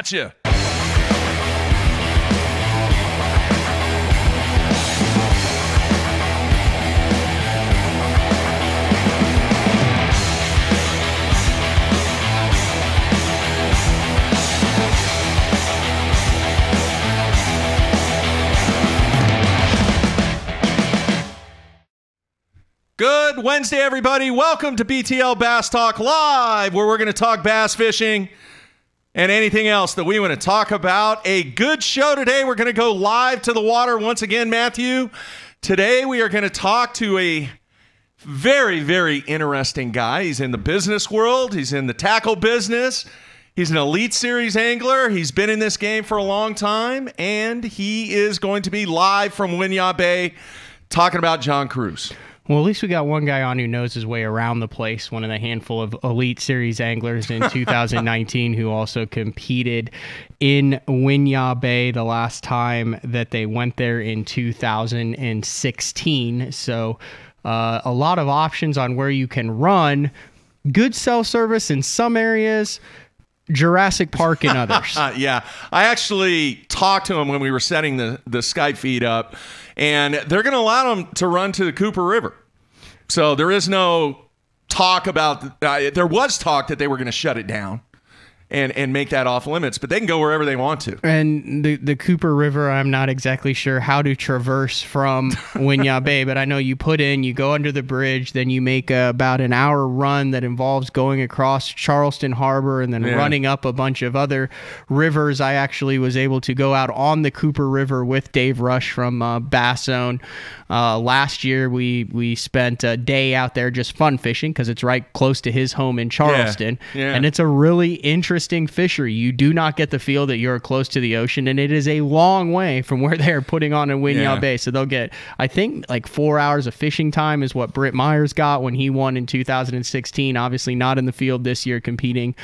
Gotcha. Good Wednesday, everybody. Welcome to BTL Bass Talk Live, where we're going to talk bass fishing and anything else that we want to talk about. A good show today. We're going to go live to the water once again, Matthew. Today, we are going to talk to a very, very interesting guy. He's in the business world. He's in the tackle business. He's an Elite Series angler. He's been in this game for a long time, and he is going to be live from Winyah Bay talking about John Cruz. Well, at least we got one guy on who knows his way around the place, one of the handful of Elite Series anglers in 2019 who also competed in Winyah Bay the last time that they went there in 2016. So a lot of options on where you can run. Good cell service in some areas, Jurassic Park in others. Yeah, I actually talked to him when we were setting the Skype feed up, and they're going to allow them to run to the Cooper River. So there is no talk about, there was talk that they were going to shut it down and make that off limits, but they can go wherever they want to. And the Cooper River, I'm not exactly sure how to traverse from Winyah Bay, but I know you go under the bridge, then you make about an hour run that involves going across Charleston Harbor and then running up a bunch of other rivers. I actually was able to go out on the Cooper River with Dave Rush from Bass Zone. Last year, we spent a day out there just fun fishing because it's right close to his home in Charleston. Yeah. And it's a really interesting fishery. You do not get the feel that you're close to the ocean, and it is a long way from where they're putting on in Winyah Bay. So they'll get, I think, like 4 hours of fishing time is what Britt Myers got when he won in 2016. Obviously not in the field this year, competing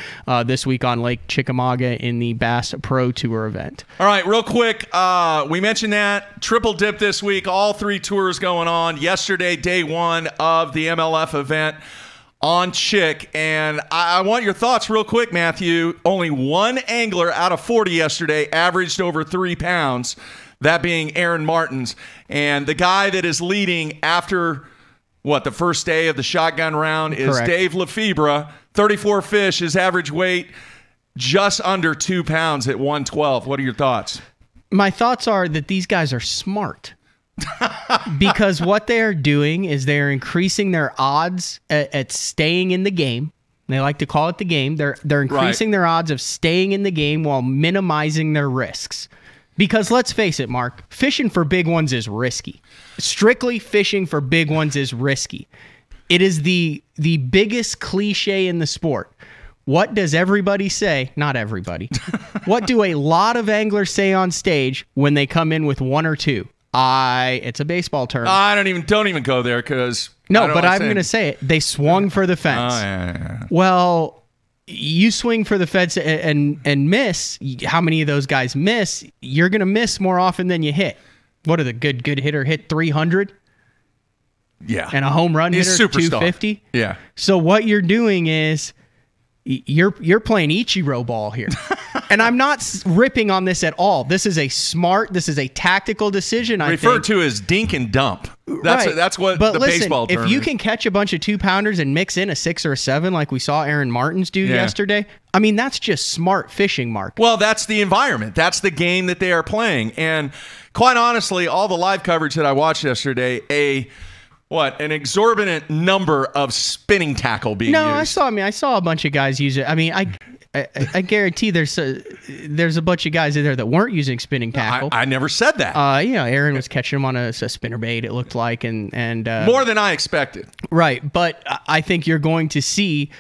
this week on Lake Chickamauga in the Bass Pro Tour event. All right, real quick, we mentioned that triple dip this week, all three tours going on. Yesterday, day one of the MLF event on Chick, and I want your thoughts real quick, Matthew. Only one angler out of 40 yesterday averaged over 3 pounds, that being Aaron Martins. And the guy that is leading after, the first day of the shotgun round is Correct. Dave Lefebvre. 34 fish, his average weight just under 2 pounds at 112. What are your thoughts? My thoughts are that these guys are smart. Because what they're doing is they're increasing their odds at staying in the game. They like to call it the game. They're increasing their odds of staying in the game while minimizing their risks. Because let's face it, Mark, fishing for big ones is risky. Strictly fishing for big ones is risky. It is the biggest cliche in the sport. What does everybody say? Not everybody. What do a lot of anglers say on stage when they come in with one or two? It's a baseball term. Don't even go there because no, but I'm going to say it. They swung for the fence. Yeah. Well, you swing for the fence and miss. How many of those guys miss? You're going to miss more often than you hit. What did the good hitter hit? 300. Yeah, and a home run hitter 250. Yeah. So what you're doing is you're playing Ichiro ball here. And I'm not ripping on this at all. This is a tactical decision, I think. Referred to as dink and dump. That's what the baseball term is. If you can catch a bunch of 2-pounders and mix in a 6 or a 7 like we saw Aaron Martins do yesterday, I mean, that's just smart fishing, Mark. Well, that's the environment. That's the game that they are playing. And quite honestly, all the live coverage that I watched yesterday, an exorbitant number of spinning tackle being used. I saw a bunch of guys use it. I mean, I guarantee there's a bunch of guys in there that weren't using spinning tackle. I never said that. Aaron was catching them on a spinner bait, it looked like, and more than I expected. Right, but I think you're going to see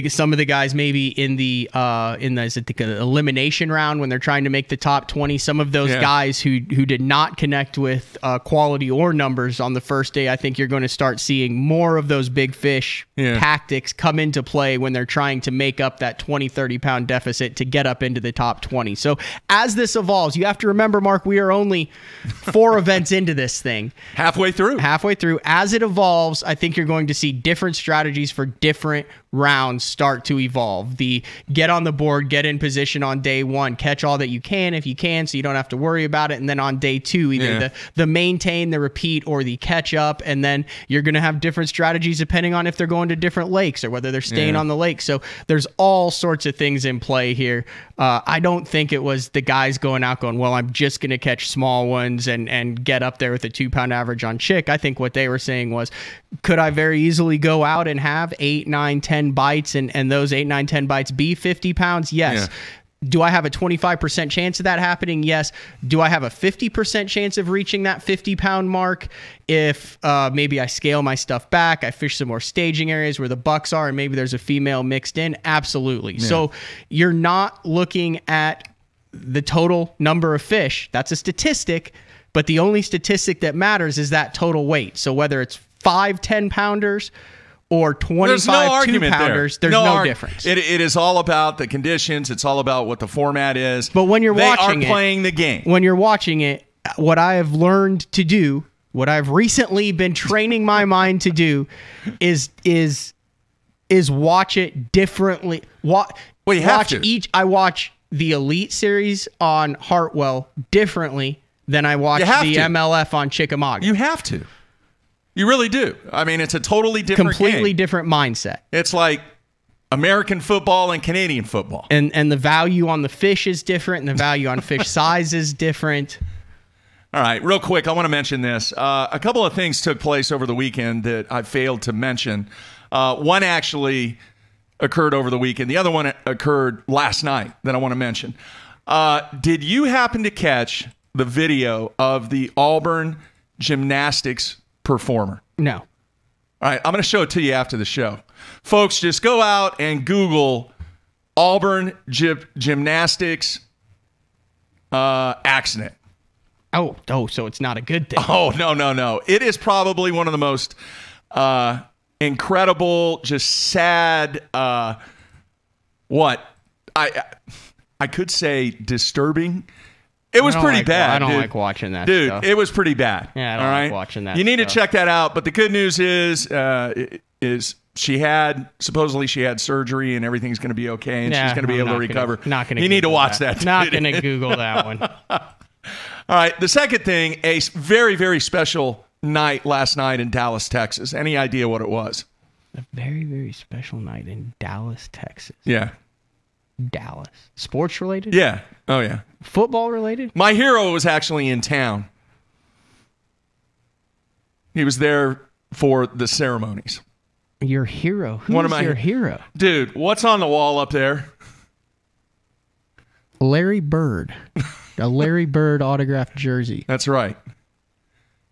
some of the guys maybe in the elimination round when they're trying to make the top 20. Some of those guys who did not connect with quality or numbers on the first day. I think you're going to start seeing more of those big fish tactics come into play when they're trying to make up that 20-30 pound deficit to get up into the top 20. So as this evolves, you have to remember, Mark, we are only 4 events into this thing. Halfway through. As it evolves, I think you're going to see different strategies for different rounds pounds start to evolve. The get on the board, get in position on day one, catch all that you can if you can, so you don't have to worry about it. And then on day two, either the maintain, the repeat, or the catch up. And then you're going to have different strategies depending on if they're going to different lakes or whether they're staying on the lake. So there's all sorts of things in play here. I don't think it was the guys going out going, well, I'm just going to catch small ones and get up there with a 2-pound average on chick. I think what they were saying was, could I very easily go out and have 8, 9, 10 bites and those 8, 9, 10 bites be 50 pounds? Yes. Do I have a 25% chance of that happening? Yes. Do I have a 50% chance of reaching that 50-pound mark if maybe I scale my stuff back, I fish some more staging areas where the bucks are, and maybe there's a female mixed in? Absolutely. Yeah. So you're not looking at the total number of fish. That's a statistic, but the only statistic that matters is that total weight. So whether it's 5 10-pounders or 25 2-pounders, there's no difference. It is all about the conditions. It's all about what the format is. But when you're watching they are playing the game. When you're watching it, what I have learned to do, what I've recently been training my mind to do, is watch it differently. Well, you have to. I watch the Elite Series on Hartwell differently than I watch the MLF on Chickamauga. You have to. You really do. I mean, it's a totally different completely game. Different mindset. It's like American football and Canadian football. And the value on the fish is different, and the value on fish size is different. All right, real quick, I want to mention this. A couple of things took place over the weekend that I failed to mention. One actually occurred over the weekend. The other one occurred last night that I want to mention. Did you happen to catch the video of the Auburn gymnastics performer? No. All right, I'm going to show it to you after the show. Folks, just go out and Google Auburn gymnastics accident. Oh, so it's not a good thing. Oh, no. It is probably one of the most incredible, just sad, I could say disturbing. It was pretty bad. I don't like watching that dude, stuff. It was pretty bad. Yeah, I don't like watching that. You need to check that out. But the good news is supposedly she had surgery and everything's going to be okay and she's going to be able to recover. You need to watch that. Not going to Google that one. All right. The second thing, a very, very special night last night in Dallas, Texas. Any idea what it was? A very, very special night in Dallas, Texas. Yeah. Dallas. Sports related? Yeah. Oh, yeah. Football related? My hero was actually in town. He was there for the ceremonies. Your hero? Who's your hero? Dude, what's on the wall up there? Larry Bird. A Larry Bird autographed jersey. That's right.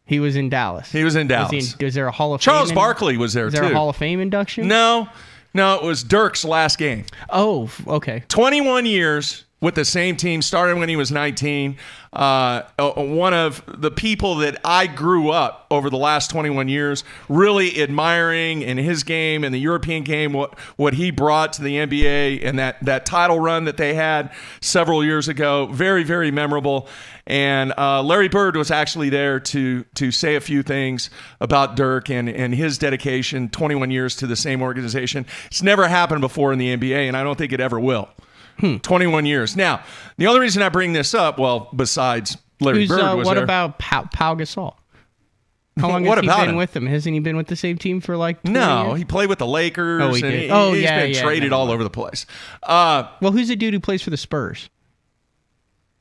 He was in Dallas. He was in Dallas. Was there a Hall of Fame? Charles Barkley was there, too. Is there a Hall of Fame induction? No, it was Dirk's last game. Oh, okay. 21 years with the same team, started when he was 19. One of the people that I grew up over the last 21 years really admiring in his game and the European game, what he brought to the NBA and that title run that they had several years ago. Very, very memorable. And Larry Bird was actually there to say a few things about Dirk and his dedication, 21 years to the same organization. It's never happened before in the NBA, and I don't think it ever will. 21 years. Now, the only reason I bring this up, well, besides Larry Bird was what there. About Pau Gasol? How long has he been with them? Hasn't he been with the same team for like 20 years? He played with the Lakers. Oh, he did. He's been traded all over the place. Well, who's the dude who plays for the Spurs?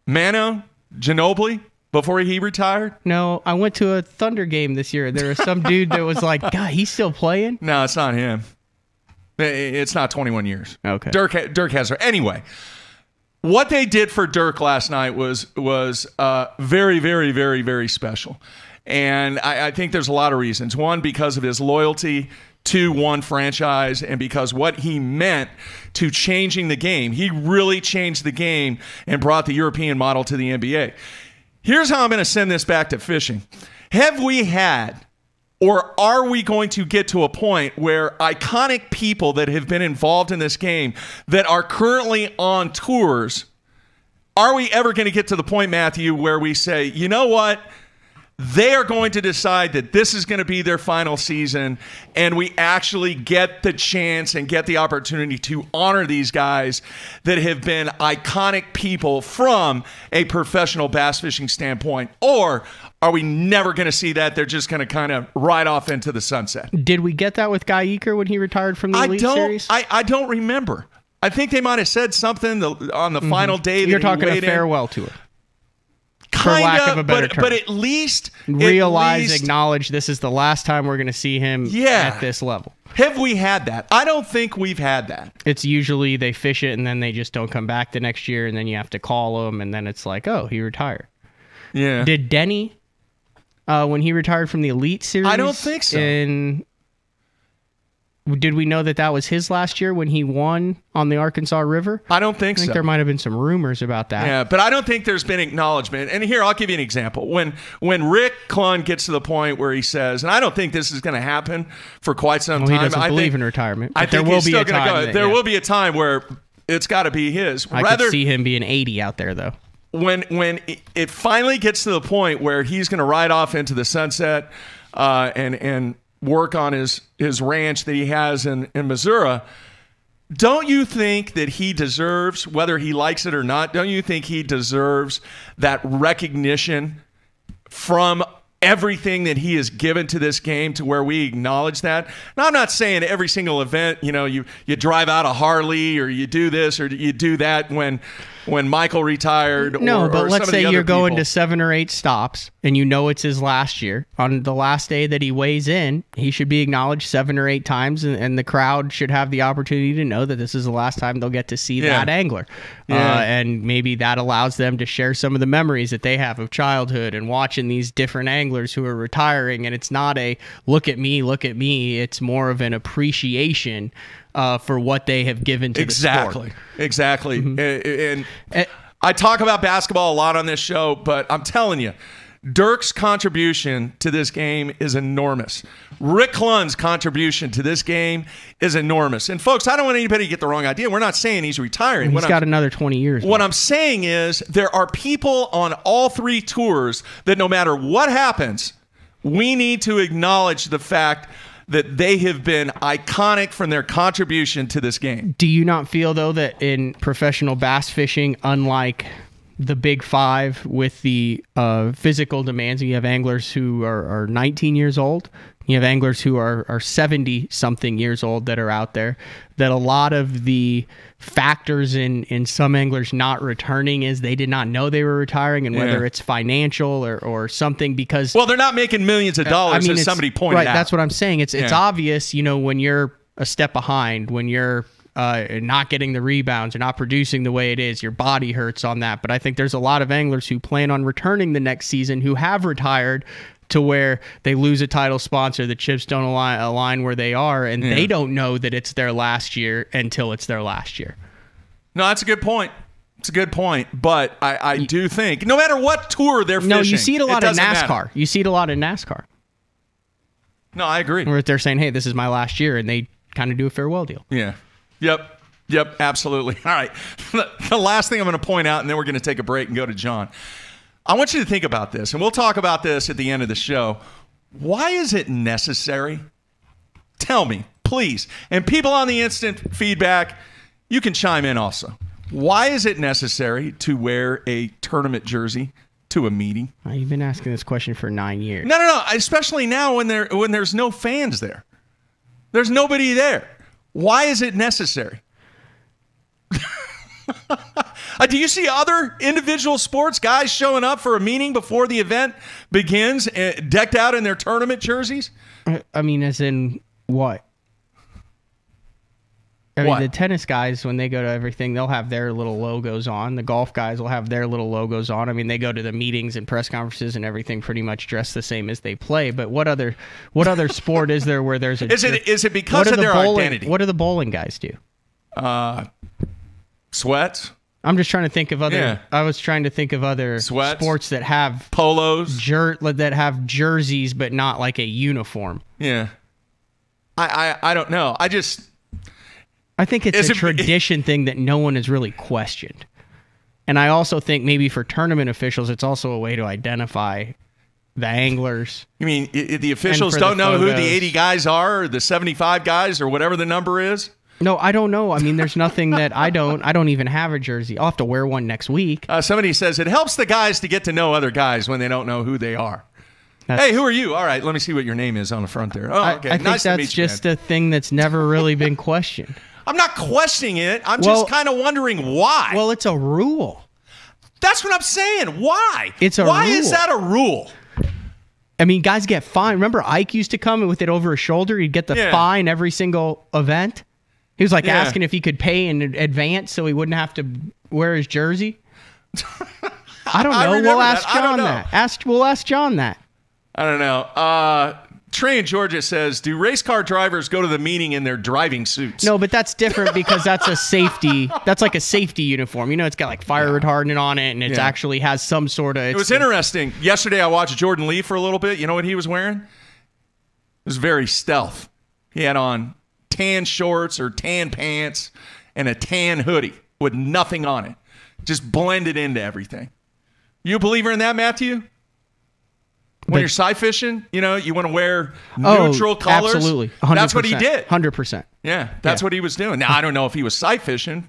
Manu Ginobili, before he retired? No, I went to a Thunder game this year. There was some dude that was like, God, he's still playing? No, it's not him. It's not 21 years. Okay. Dirk has her. Anyway, what they did for Dirk last night was very, very, very, very special. And I think there's a lot of reasons. One, because of his loyalty to one franchise and because what he meant to changing the game. He really changed the game and brought the European model to the NBA. Here's how I'm going to send this back to fishing. Have we had, or are we going to get to a point where iconic people that have been involved in this game that are currently on tours, are we ever going to get to the point, Matthew, where we say, you know what? they are going to decide that this is going to be their final season, and we actually get the chance and get the opportunity to honor these guys that have been iconic people from a professional bass fishing standpoint? Or are we never going to see that? They're just going to kind of ride off into the sunset. Did we get that with Guy Eaker when he retired from the Elite Series? I don't remember. I think they might have said something on the final day that You're talking he a farewell tour. Kind lack of a better term. but at least acknowledge this is the last time we're going to see him at this level. Have we had that? I don't think we've had that. It's usually they fish it and then they just don't come back the next year, and then you have to call them, and then it's like, oh, he retired. Yeah. Did Denny, when he retired from the Elite Series? I don't think so. Did we know that was his last year when he won on the Arkansas River? I don't think so. I think there might have been some rumors about that. Yeah, but I don't think there's been acknowledgement. And here, I'll give you an example. When Rick Clunn gets to the point where he says, and I don't think this is going to happen for quite some time. He doesn't believe in retirement. I think there will be a time. There will be a time where it's got to be his. I could see him being 80 out there, though. When it finally gets to the point where he's going to ride off into the sunset and work on his ranch that he has in Missouri, don't you think that he deserves, whether he likes it or not, don't you think he deserves that recognition from everything that he has given to this game, to where we acknowledge that? Now, I'm not saying every single event, you drive out a Harley or you do this or you do that when Michael retired. But let's say you're going to 7 or 8 stops and you know it's his last year. On the last day that he weighs in, he should be acknowledged 7 or 8 times, and the crowd should have the opportunity to know that this is the last time they'll get to see that angler. And maybe that allows them to share some of the memories that they have of childhood and watching these different anglers who are retiring. And it's not a look at me, look at me. It's more of an appreciation for what they have given to the sport. Exactly. And I talk about basketball a lot on this show, but I'm telling you, Dirk's contribution to this game is enormous. Rick Clunn's contribution to this game is enormous. And folks, I don't want anybody to get the wrong idea. We're not saying he's retiring. He's got another 20 years. What I'm saying is there are people on all 3 tours that no matter what happens, we need to acknowledge the fact that they have been iconic from their contribution to this game. Do you not feel, though, that in professional bass fishing, unlike the Big Five with the physical demands, you have anglers who are 19 years old, you have anglers who are 70-something years old that are out there, that a lot of the factors in some anglers not returning is they did not know they were retiring, and whether it's financial or something, because... Well, they're not making millions of dollars, as somebody pointed out. Right, that's what I'm saying. It's obvious, when you're a step behind, when you're not getting the rebounds or not producing the way it is, your body hurts on that. But I think there's a lot of anglers who plan on returning the next season who have retired, to where they lose a title sponsor, the chips don't align where they are, and they don't know that it's their last year until it's their last year. No, that's a good point. It's a good point, but I do think no matter what tour they're fishing, you see it a lot in NASCAR. Matter. You see it a lot in NASCAR. No, I agree. Where they're saying, "Hey, this is my last year," and they kind of do a farewell deal. Yeah. Yep. Absolutely. All right. The last thing I'm going to point out, and then we're going to take a break and go to John. I want you to think about this, and we'll talk about this at the end of the show. Why is it necessary? Tell me, please. And people on the instant feedback, you can chime in also. Why is it necessary to wear a tournament jersey to a meeting? You've been asking this question for 9 years. No. Especially now when there's no fans there. There's nobody there. Why is it necessary? Do you see other individual sports guys showing up for a meeting before the event begins, decked out in their tournament jerseys? I mean, as in what? I mean, the tennis guys, when they go to everything, they'll have their little logos on. The golf guys will have their little logos on. I mean, they go to the meetings and press conferences and everything pretty much dressed the same as they play. But what other sport is there where there's a... Is it because of their identity? What do the bowling guys do? Sweats? I'm just trying to think of other... Yeah. I was trying to think of other sports that have... Polos? That have jerseys, but not like a uniform. Yeah. I don't know. I think it's a tradition thing that no one has really questioned. And I also think maybe for tournament officials, it's also a way to identify the anglers. You mean the officials And for don't the know who the photos. 80 guys are, or the 75 guys, or whatever the number is? No, I don't know. I mean, there's nothing that I don't even have a jersey. I'll have to wear one next week. Somebody says it helps the guys to get to know other guys when they don't know who they are. That's- Hey, who are you? All right, let me see what your name is on the front there. Oh, okay. I think Nice to that's meet you, just man. a thing that's never really been questioned. I'm not questioning it. I'm Well- just kind of wondering why. Well, it's a rule. That's what I'm saying. Why? It's a Why rule. is that a rule? I mean, guys get fined. Remember, Ike used to come with it over his shoulder. He'd get the Yeah. fine every single event. He was like Yeah. asking if he could pay in advance so he wouldn't have to wear his jersey. I don't I know. remember We'll that. ask I don't John know. that. We'll ask John that. I don't know. Trey in Georgia says, do race car drivers go to the meeting in their driving suits? No, but that's different because that's a safety. That's like a safety uniform. You know, it's got like fire retardant on it, and it Yeah. actually has some sort of. It was interesting. Yesterday, I watched Jordan Lee for a little bit. You know what he was wearing? It was very stealth. He had on tan shorts or tan pants and a tan hoodie with nothing on it. Just blended into everything. You a believer in that, Matthew? When you're sight fishing, you know, you want to wear neutral colors. Absolutely. 100%. That's what he did. 100%. Yeah, that's what he was doing. Now, I don't know if he was sight fishing,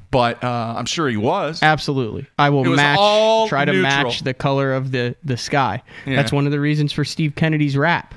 but I'm sure he was. Absolutely. I will It was all try to neutral. match the color of the sky. Yeah. That's one of the reasons for Steve Kennedy's rap.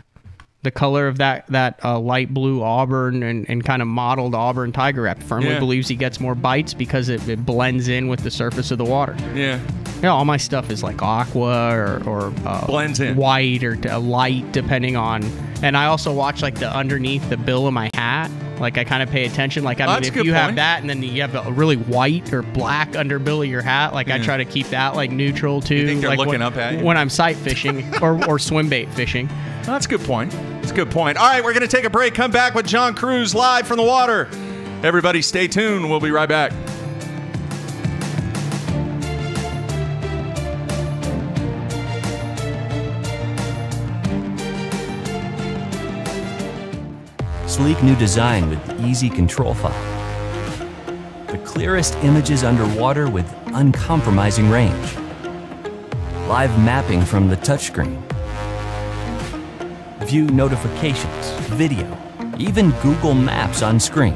The color of that light blue auburn and kind of modeled auburn tiger wrap. Firmly Yeah. believes he gets more bites because it blends in with the surface of the water. Yeah. Yeah, all my stuff is like aqua or Blends in. white or light depending on. And I also watch like the underneath the bill of my hat. Like I kind of pay attention. Like I mean, that's a if good you have point. that and then you have a really white or black underbill of your hat, like I try to keep that like neutral too. You think they're like looking when, up at you? when I'm sight fishing or swim bait fishing. That's a good point. That's a good point. All right, we're going to take a break. Come back with John Cruz live from the water. Everybody stay tuned. We'll be right back. Sleek new design with easy control file. The clearest images underwater with uncompromising range. Live mapping from the touchscreen. View notifications, video, even Google Maps on screen.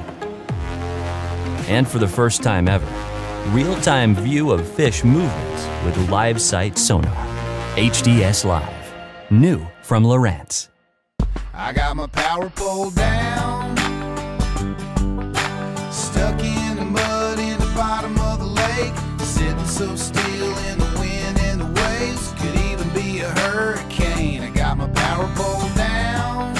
And for the first time ever, real-time view of fish movements with live sight sonar. HDS Live. New from Lowrance. I got my power pole down, stuck in the mud in the bottom of the lake, sitting so still in the wind and the waves, could even be a hurricane. I got my power pole down.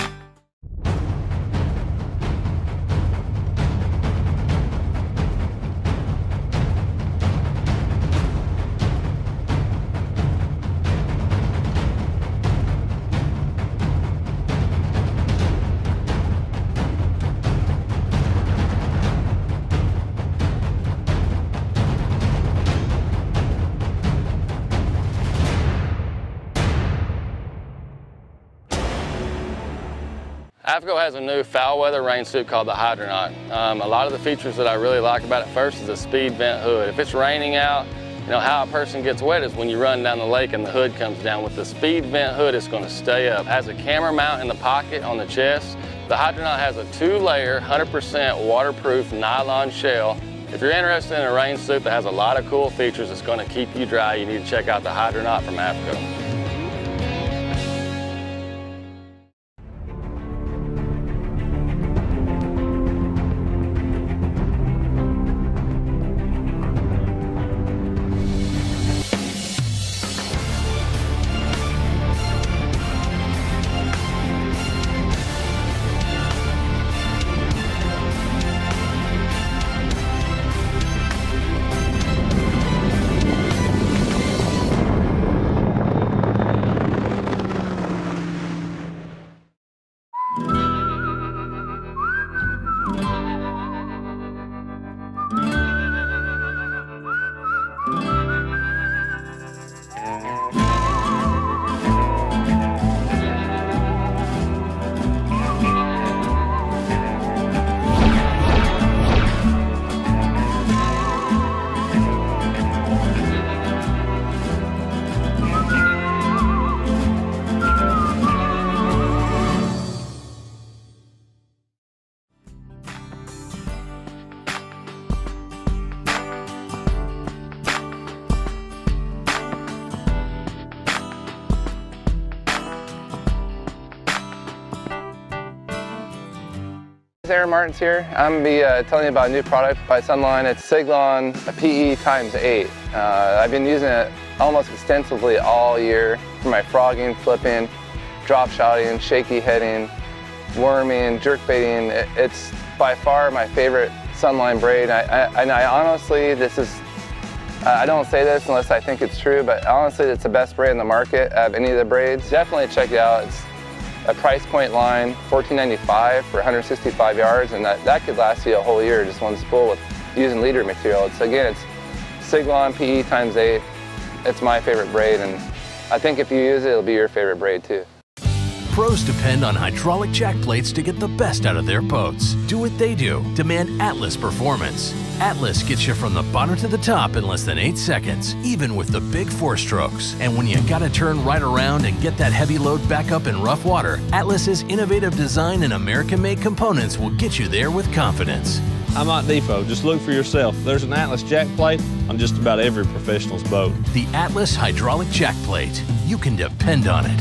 AFCO has a new foul weather rain suit called the Hydronaut. A lot of the features that I really like about it first is the speed vent hood. If it's raining out, you know, how a person gets wet is when you run down the lake and the hood comes down. With the speed vent hood, it's going to stay up. It has a camera mount in the pocket on the chest. The Hydronaut has a 2-layer, 100% waterproof nylon shell. If you're interested in a rain suit that has a lot of cool features that's going to keep you dry, you need to check out the Hydronaut from AFCO. Aaron Martin's here. I'm going to be telling you about a new product by Sunline. It's Siglon PE x8. I've been using it almost extensively all year for my frogging, flipping, drop shotting, shaky heading, worming, jerk baiting. It's by far my favorite Sunline braid. I honestly, I don't say this unless I think it's true, but honestly, it's the best braid in the market of any of the braids. Definitely check it out. It's a price point line, $14.95 for 165 yards, and that could last you a whole year, just one spool with using leader material. Again, it's Siglon PE x8. It's my favorite braid, and I think if you use it, it'll be your favorite braid too. Pros depend on hydraulic jack plates to get the best out of their boats. Do what they do. Demand Atlas performance. Atlas gets you from the bottom to the top in less than 8 seconds, even with the big 4 strokes. And when you gotta turn right around and get that heavy load back up in rough water, Atlas's innovative design and American-made components will get you there with confidence. I'm at Depot. Just look for yourself. There's an Atlas jack plate on just about every professional's boat. The Atlas hydraulic jack plate. You can depend on it.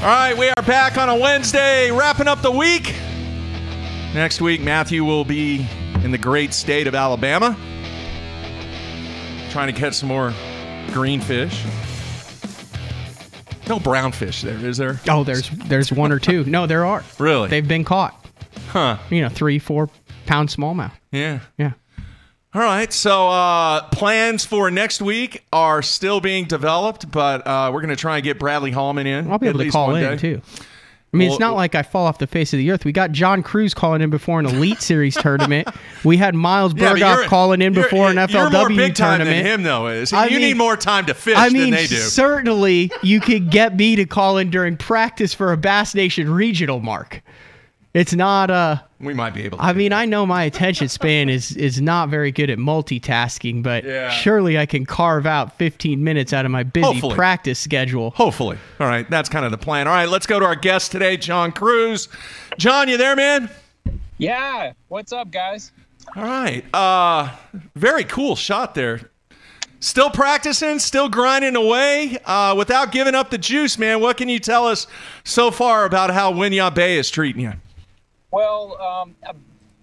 All right, we are back on a Wednesday, wrapping up the week. Next week, Matthew will be in the great state of Alabama, trying to catch some more green fish. No brown fish there, is there? Oh, there's one or two. No, there are. Really? They've been caught. Huh. 3-4 pound smallmouth. Yeah. Yeah. All right, so plans for next week are still being developed, but we're going to try and get Bradley Hallman in. I'll be able to call in, too. I mean, it's not like I fall off the face of the earth. We got John Cruz calling in before an Elite Series tournament. We had Miles Berghoff calling in before an FLW you're more big time tournament. than him, though. You need more time to fish than they do. Certainly you could get me to call in during practice for a Bass Nation regional, Mark. It's not we might be able to. I know my attention span is not very good at multitasking, but surely I can carve out 15 minutes out of my busy practice schedule. Hopefully. All right, that's kind of the plan. All right, let's go to our guest today, John Cruz. John, you there, man? Yeah. What's up, guys? All right. Very cool shot there. Still practicing, still grinding away without giving up the juice, man. What can you tell us so far about how Winyah Bay is treating you? Well,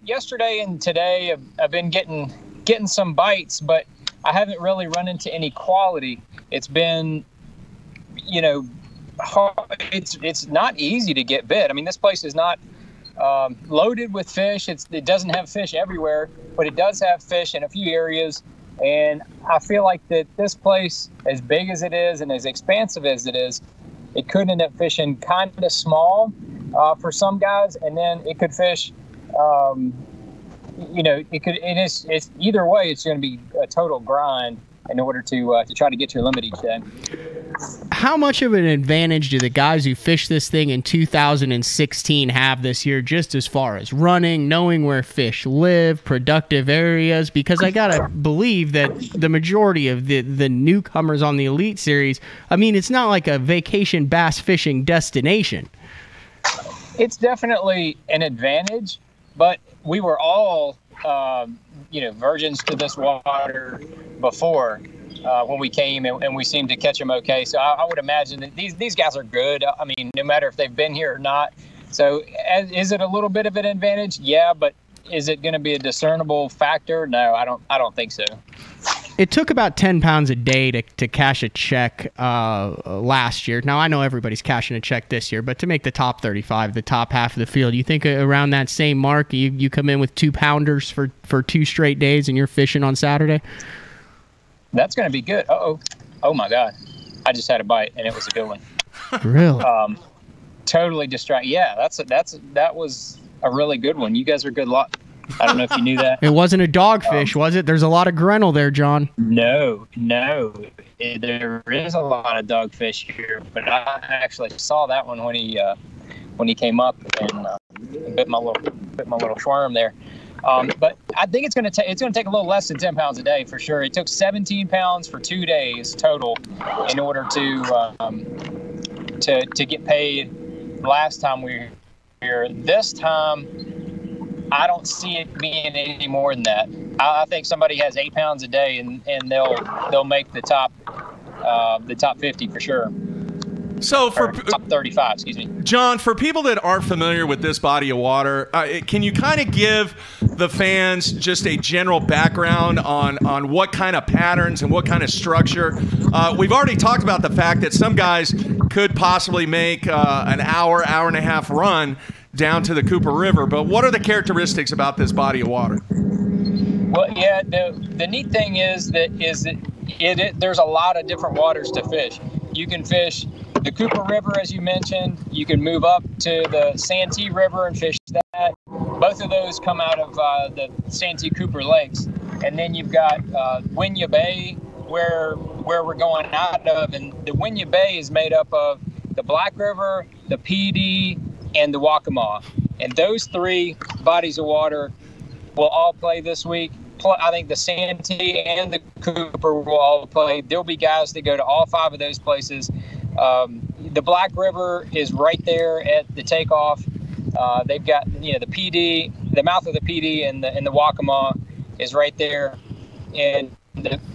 yesterday and today I've been getting some bites, but I haven't really run into any quality. It's been, hard. It's not easy to get bit. I mean, this place is not loaded with fish. It doesn't have fish everywhere, but it does have fish in a few areas. And I feel like that this place, as big as it is and as expansive as it is, it could end up fishing kind of small for some guys, and then it could fish. It's either way. It's going to be a total grind in order to try to get your limit each day. How much of an advantage do the guys who fished this thing in 2016 have this year, just as far as running, knowing where fish live, productive areas? Because I gotta believe that the majority of the newcomers on the Elite Series, it's not like a vacation bass fishing destination. It's definitely an advantage, but we were all, virgins to this water before when we came, and we seemed to catch them okay. So I would imagine that these guys are good. No matter if they've been here or not. So is it a little bit of an advantage? Yeah, but is it going to be a discernible factor? No, I don't think so. It took about 10 pounds a day to cash a check last year. Now, I know everybody's cashing a check this year, but to make the top 35, the top half of the field, you think around that same mark, you come in with 2-pounders for 2 straight days and you're fishing on Saturday? That's going to be good. Uh-oh. Oh, my God. I just had a bite, and it was a good one. Really? Totally distracted. Yeah, that was a really good one. You guys are good lot. I don't know if you knew that. It wasn't a dogfish, was it? There's a lot of Grinnell there, John. No. There is a lot of dogfish here, but I actually saw that one when he came up and bit my little schwarm there. But I think it's going to take a little less than 10 pounds a day for sure. It took 17 pounds for 2 days total in order to get paid last time we This time, I don't see it being any more than that. I think somebody has 8 pounds a day, and they'll make the top 50 for sure. So for top 35, excuse me. John, for people that aren't familiar with this body of water, can you kind of give the fans just a general background on what kind of patterns and what kind of structure? We've already talked about the fact that some guys could possibly make an hour and a half run down to the Cooper River, but what are the characteristics about this body of water? Well, yeah, the neat thing is that there's a lot of different waters to fish. You can fish the Cooper River, as you mentioned. You can move up to the Santee River and fish that. Both of those come out of the Santee Cooper Lakes. And then you've got Winyah Bay, where we're going out of. And the Winyah Bay is made up of the Black River, the PD, and the Waccamaw. And those three bodies of water will all play this week. I think the Santee and the Cooper will all play. There'll be guys that go to all 5 of those places. The Black River is right there at the takeoff. They've got the PD, the mouth of the PD, and the Waccamaw is right there. And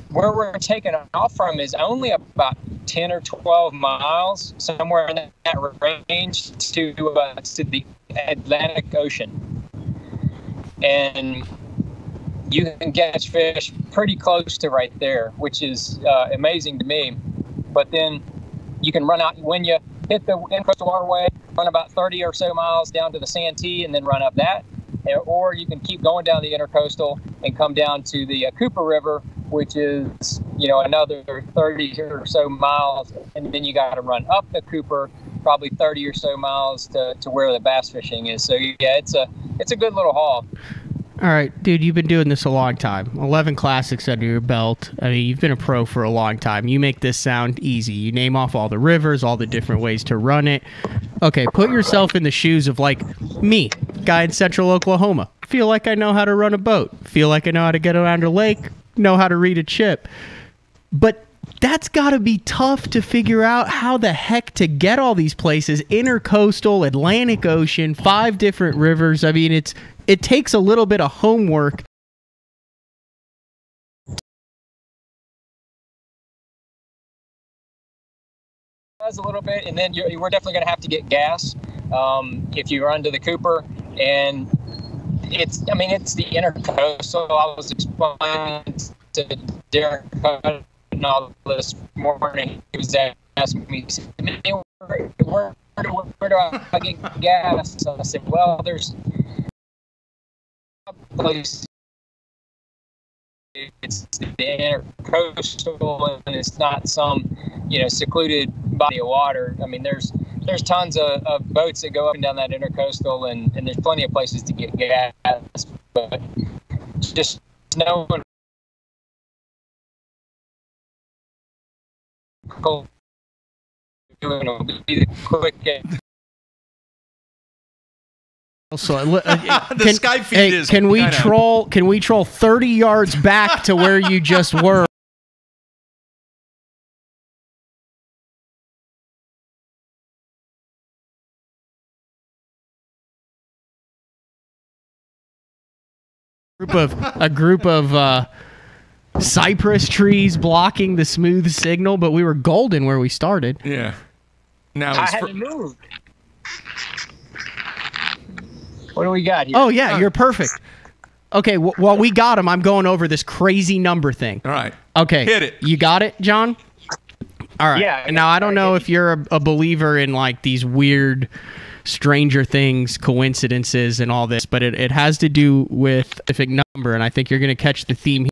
where we're taking off from is only about 10 or 12 miles, somewhere in that range, to the Atlantic Ocean. And you can catch fish pretty close to right there, which is amazing to me. But then you can run out when you hit the Intracoastal Waterway, run about 30 or so miles down to the Santee and then run up that. Or you can keep going down the Intercoastal and come down to the Cooper River, which is, another 30 or so miles. And then you got to run up the Cooper, probably 30 or so miles to where the bass fishing is. So, yeah, it's a good little haul. All right, dude, you've been doing this a long time. 11 classics under your belt. I mean, you've been a pro for a long time. You make this sound easy. You name off all the rivers, all the different ways to run it. Okay, put yourself in the shoes of, like, me, guy in central Oklahoma. Feel like I know how to run a boat. Feel like I know how to get around a lake. Know how to read a chip. But that's got to be tough to figure out how the heck to get all these places. Intercoastal, Atlantic Ocean, 5 different rivers. I mean, it takes a little bit of homework. Does a little bit, and then we're definitely going to have to get gas if you run to the Cooper. And it's the Intercoastal. I was explaining to Derek and all this morning. He was asking me, where do I get gas? So I said, well, there's place. It's the Intercoastal, and it's not some secluded body of water. I mean, there's tons of boats that go up and down that Intercoastal, and there's plenty of places to get gas. But just knowing will be the quick. So the sky feed is. Can we troll 30 yards back to where you just were? A group of cypress trees blocking the smooth signal, but we were golden where we started. Yeah. Now I hadn't moved. What do we got here? Oh, yeah, you're perfect. Okay, while we got him, I'm going over this crazy number thing. All right. Okay. Hit it. You got it, John? All right. Yeah. Now, I don't know if you're a believer in, like, these weird Stranger Things coincidences and all this, but it has to do with a specific number, and I think you're going to catch the theme here.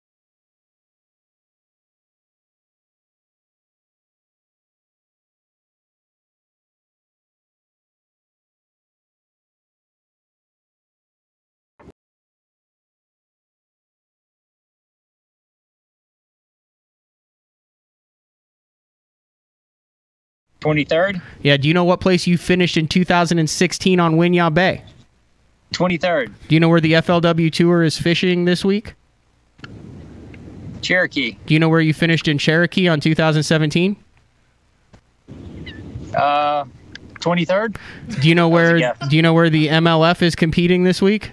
$23rd? Yeah, do you know what place you finished in 2016 on Winyah Bay? 23rd. Do you know where the FLW Tour is fishing this week? Cherokee. Do you know where you finished in Cherokee on 2017? 23rd. Do you know where? guess. Do you know where the MLF is competing this week?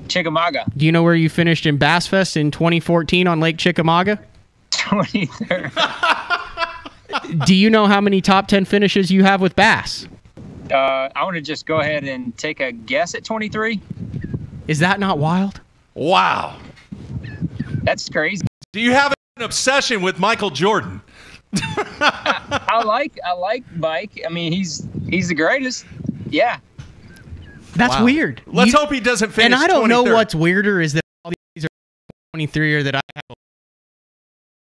Chickamauga. Do you know where you finished in Bass Fest in 2014 on Lake Chickamauga? 23rd. Do you know how many top 10 finishes you have with bass? I want to just go ahead and take a guess at 23. Is that not wild? Wow. That's crazy. Do you have an obsession with Michael Jordan? I like Mike. I mean, he's the greatest. Yeah. That's Wow. weird. Let's hope he doesn't finish. And I don't know 23rd. what's weirder is that all these are 23 or that I have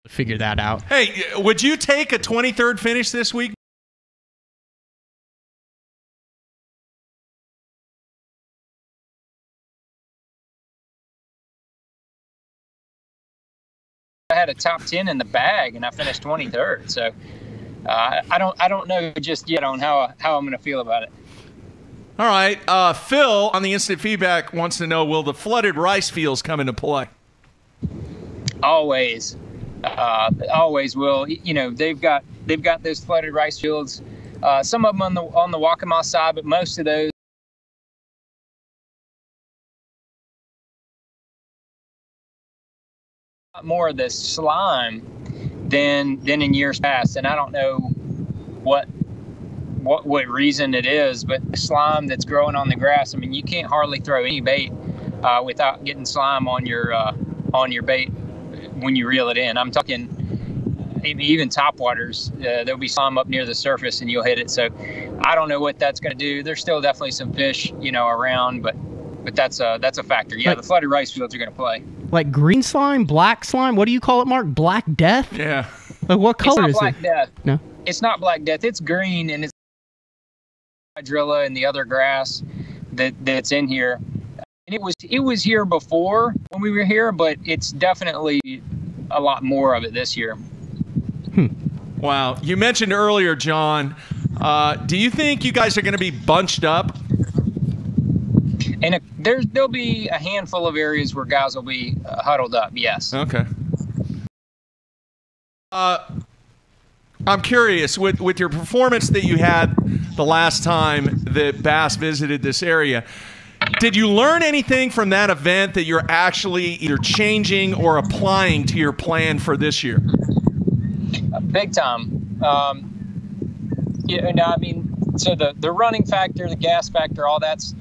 to figure that out. Hey, would you take a 23rd finish this week? I had a top 10 in the bag, and I finished 23rd. So I don't know just yet on how I'm going to feel about it. All right. Phil on the instant feedback wants to know, will the flooded rice fields come into play? Always will. You know, they've got those flooded rice fields. Some of them on the Waccamaw side, but most of those. More of the slime than in years past, and I don't know what reason it is, but the slime that's growing on the grass. I mean, you can't hardly throw any bait without getting slime on your bait when you reel it in. I'm talking even topwaters. There'll be slime up near the surface, and you'll hit it. So I don't know what that's going to do. There's still definitely some fish, around, but that's a factor. Yeah, the flooded rice fields are going to play. Like green slime, black slime. What do you call it, Mark? Black death? Yeah. Like what color is It's not black it? death. No. It's not black death. It's green, and it's hydrilla and the other grass that's in here. And it was here before when we were here, but it's definitely a lot more of it this year. Wow. You mentioned earlier, John, do you think you guys are going to be bunched up? And there'll be a handful of areas where guys will be huddled up. Yes. Okay. I'm curious, with your performance that you had the last time that Bass visited this area, did you learn anything from that event that you're actually either changing or applying to your plan for this year? Big time. I mean, so the running factor, the gas factor, all that's.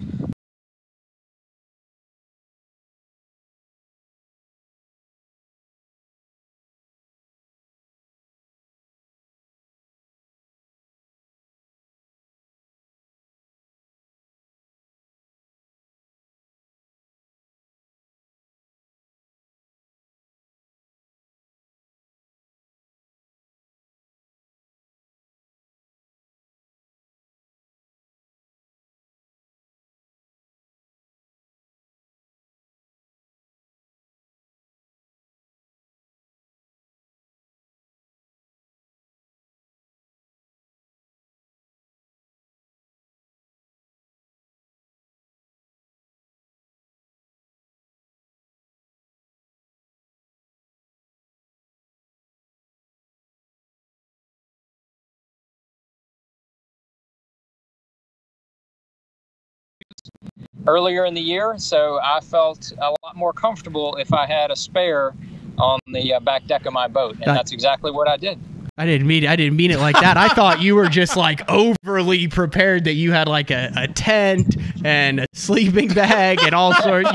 Earlier in the year, so I felt a lot more comfortable if I had a spare on the back deck of my boat, and that's exactly what I did. I didn't mean it like that. I thought you were just like overly prepared, that you had like a tent and a sleeping bag and all sorts,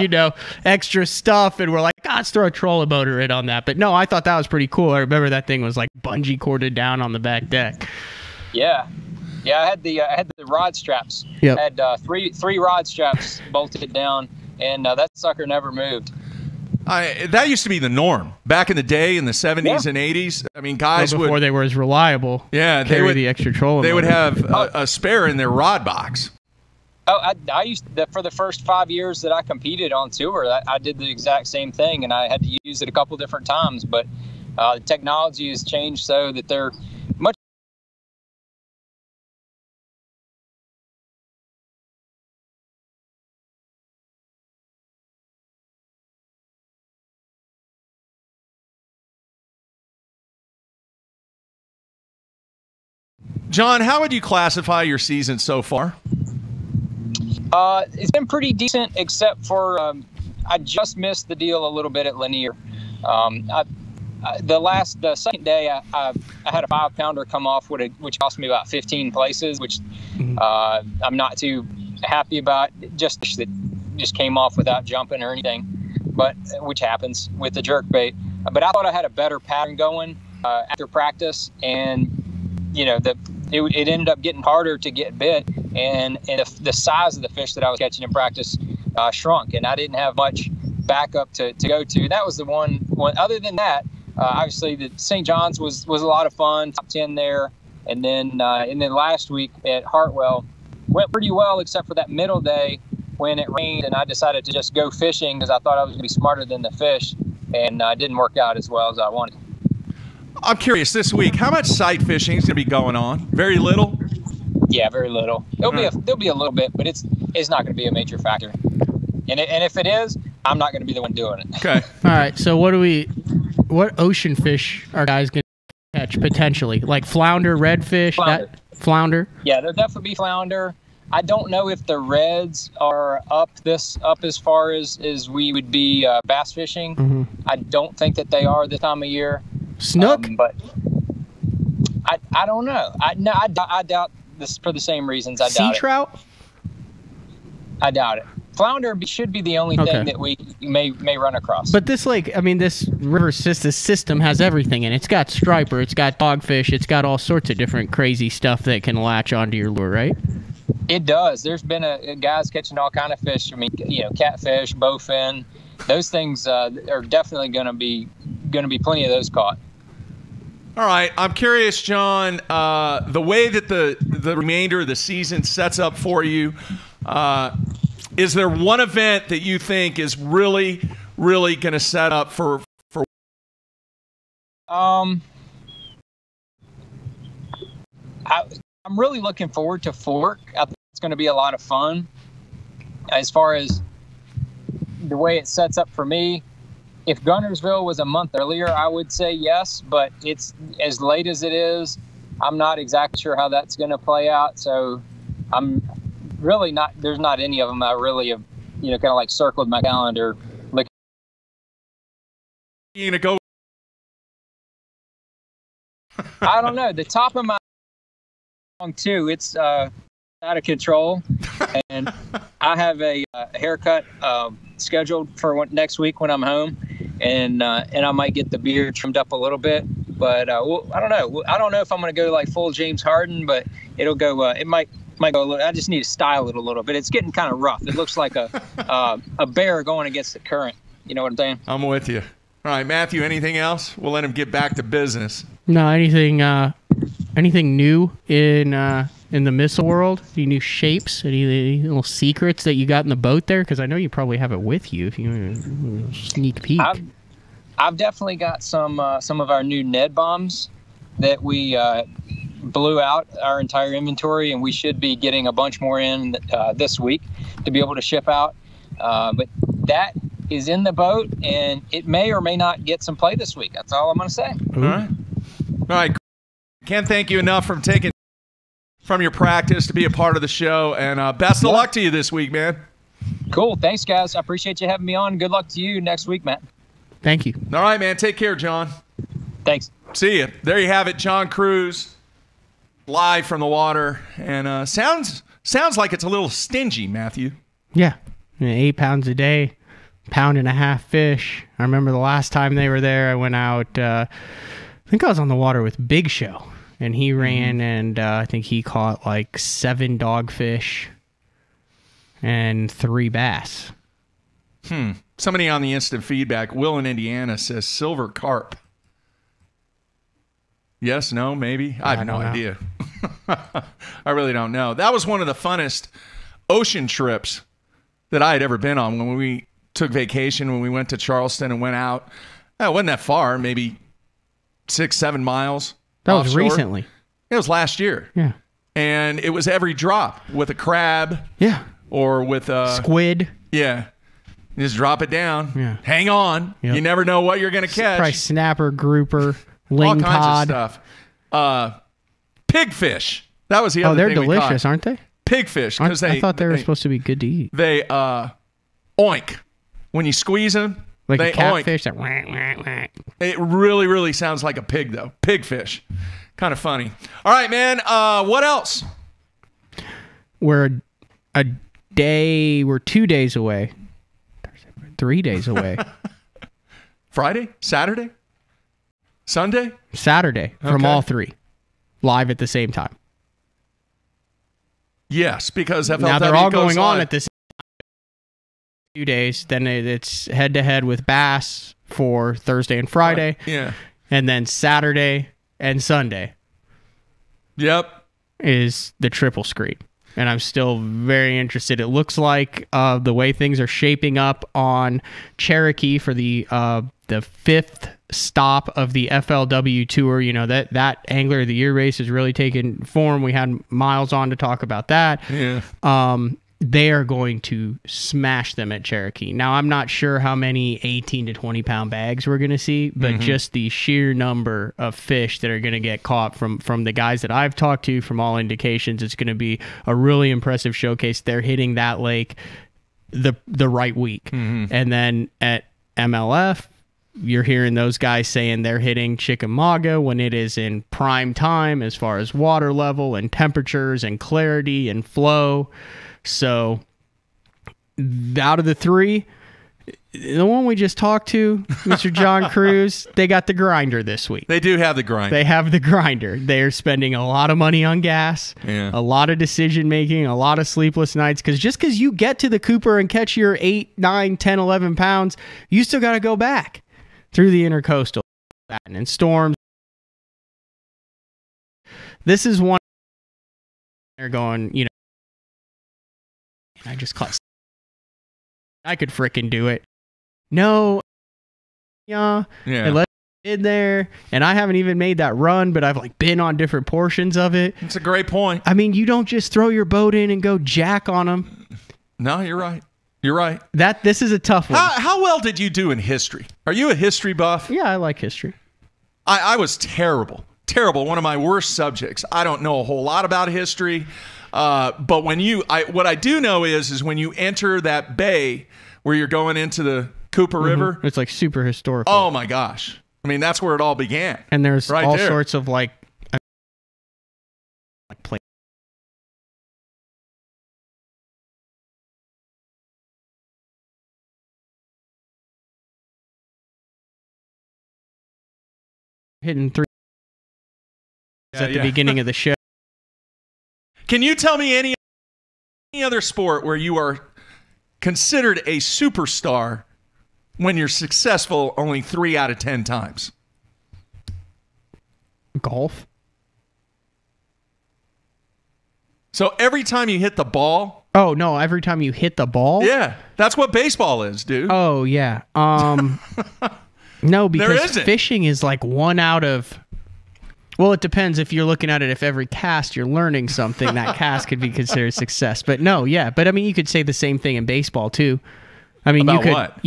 extra stuff, and we're like, let's throw a trolling motor in on that. But no, I thought that was pretty cool. I remember that thing was like bungee corded down on the back deck. Yeah, I had the rod straps. Yep. I had three rod straps bolted down, and that sucker never moved. That used to be the norm back in the day, in the 70s and 80s. I mean, guys before they were as reliable. Yeah, they would the extra trolling. They would have a spare in their rod box. Oh, I used to, for the first 5 years that I competed on tour, I did the exact same thing, and I had to use it a couple different times. But the technology has changed so that they're much. John, how would you classify your season so far? It's been pretty decent, except for I just missed the deal a little bit at Linear. The second day, I had a 5-pounder come off, which cost me about 15 places, which I'm not too happy about. Just came off without jumping or anything, but which happens with the jerk bait. But I thought I had a better pattern going after practice, and it ended up getting harder to get bit, and the size of the fish that I was catching in practice shrunk, and I didn't have much backup to go to. That was the one. Other than that, obviously the St. John's was a lot of fun, top 10 there, and then last week at Hartwell went pretty well, except for that middle day when it rained, and I decided to just go fishing because I thought I was going to be smarter than the fish, and it didn't work out as well as I wanted. I'm curious, this week, how much sight fishing is going to be going on? Very little? Yeah, very little. There'll be a little bit, but it's not going to be a major factor. And if it is, I'm not going to be the one doing it. Okay. All right. So what ocean fish are guys going to catch potentially? Like flounder, redfish? Flounder? Yeah, there'll definitely be flounder. I don't know if the reds are up as far as we would be bass fishing. Mm-hmm. I don't think that they are this time of year. Snook? But I don't know. I doubt this for the same reasons. I doubt sea it. Trout? I doubt it. Flounder should be the only thing that we may run across. But this this river system has everything in it. It's got striper, it's got dogfish, it's got all sorts of different crazy stuff that can latch onto your lure, right? It does. There's been guys catching all kind of fish. I mean, catfish, bowfin. Those things are definitely going to be plenty of those caught. All right. I'm curious, John, the way that the remainder of the season sets up for you, is there one event that you think is really, really going to set up for? I'm really looking forward to Fork. I think it's going to be a lot of fun. As far as the way it sets up for me, if Gunnersville was a month earlier, I would say yes, but it's as late as it is. I'm not exactly sure how that's going to play out. So I'm really not, there's not any of them I really have, kind of like circled my calendar. You going to go? I don't know. The top of my too, it's out of control, and I have a haircut scheduled for next week when I'm home, and I might get the beard trimmed up a little bit, but I don't know. I don't know if I'm going to go like full James Harden, but it'll go. It might go a little. I just need to style it a little bit. It's getting kind of rough. It looks like a bear going against the current. You know what I'm saying? I'm with you. All right, Matthew. Anything else? We'll let him get back to business. No, anything new in the missile world? Any new shapes? Any little secrets that you got in the boat there? Because I know you probably have it with you. If you sneak peek. I've definitely got some of our new Ned bombs that we blew out our entire inventory, and we should be getting a bunch more in this week to be able to ship out. But that is in the boat, and it may or may not get some play this week. That's all I'm going to say. All right. Can't thank you enough for taking from your practice to be a part of the show, and best of luck to you this week, man. Cool. Thanks, guys. I appreciate you having me on. Good luck to you next week, Matt. Thank you. All right, man. Take care, John. Thanks. See you. There you have it, John Cruz, live from the water, and sounds like it's a little stingy, Matthew. Yeah, 8 pounds a day, 1.5 pound fish. I remember the last time they were there, I went out. I think I was on the water with Big Show, and he ran, and I think he caught like 7 dogfish and 3 bass. Somebody on the instant feedback, Will in Indiana, says silver carp. Yes, no, maybe? I have no idea. I really don't know. That was one of the funnest ocean trips that I had ever been on when we took vacation, when we went to Charleston and went out. It wasn't that far, maybe 6-7 miles. That was recently. It was last year. Yeah. And it was every drop with a crab. Yeah. Or with a squid. Yeah. You just drop it down. Yeah. Hang on. Yep. You never know what you're going to catch. Probably snapper, grouper, ling all kinds cod. of stuff. Pigfish. That was the other Oh, they're thing we delicious, caught. aren't they? Pigfish, because I thought they were supposed to be good to eat. They oink when you squeeze them. Like they a catfish. oink. That whack, whack, whack. It really, really sounds like a pig, though. Pigfish. Kind of funny. All right, man. What else? We're 2 days away. 3 days away. Friday? Saturday? Sunday? Saturday from Okay. all three. Live at the same time. Yes, because FLW Now they're all goes going on live. at this 2 days. Then it's head to head with Bass for Thursday and Friday. Yeah. And then Saturday and Sunday Yep. is the triple screen. And I'm still very interested. It looks like the way things are shaping up on Cherokee for the fifth stop of the FLW tour. You know, that Angler of the Year race has really taken form. We had Miles on to talk about that. Yeah. They are going to smash them at Cherokee. Now, I'm not sure how many 18 to 20 pound bags we're going to see, but just the sheer number of fish that are going to get caught from the guys that I've talked to, from all indications, it's going to be a really impressive showcase. They're hitting that lake the right week. And then at MLF, you're hearing those guys saying they're hitting Chickamauga when it is in prime time as far as water level and temperatures and clarity and flow. So out of the three, the one we just talked to, Mr. John Cruz, they got the grinder this week. They do have the grind. They have the grinder. They are spending a lot of money on gas, a lot of decision making, a lot of sleepless nights. Because just because you get to the Cooper and catch your 8, 9, 10, 11 pounds, you still got to go back through the intercoastal and storms. This is one they're going, you know, I just caught. I could frickin' do it. No. Yeah. And let's in there. And I haven't even made that run, but I've like been on different portions of it. It's a great point. I mean, you don't just throw your boat in and go jack on them. No, you're right. You're right. This is a tough one. How well did you do in history? Are you a history buff? Yeah, I like history. I was terrible. Terrible. One of my worst subjects. I don't know a whole lot about history. But when what I do know is when you enter that bay where you're going into the Cooper River, it's like super historical. Oh my gosh. I mean, that's where it all began. And there's right all there. sorts of like play. Hitting three at the beginning of the show. Can you tell me any other sport where you are considered a superstar when you're successful only 3 out of 10 times? Golf. So every time you hit the ball. Oh no! Every time you hit the ball. Yeah, that's what baseball is, dude. Oh yeah. No, because isn't. fishing is like 1 out of. Well, it depends if you're looking at it. If every cast you're learning something, that cast could be considered success. But no, yeah. But I mean, you could say the same thing in baseball too. I mean, About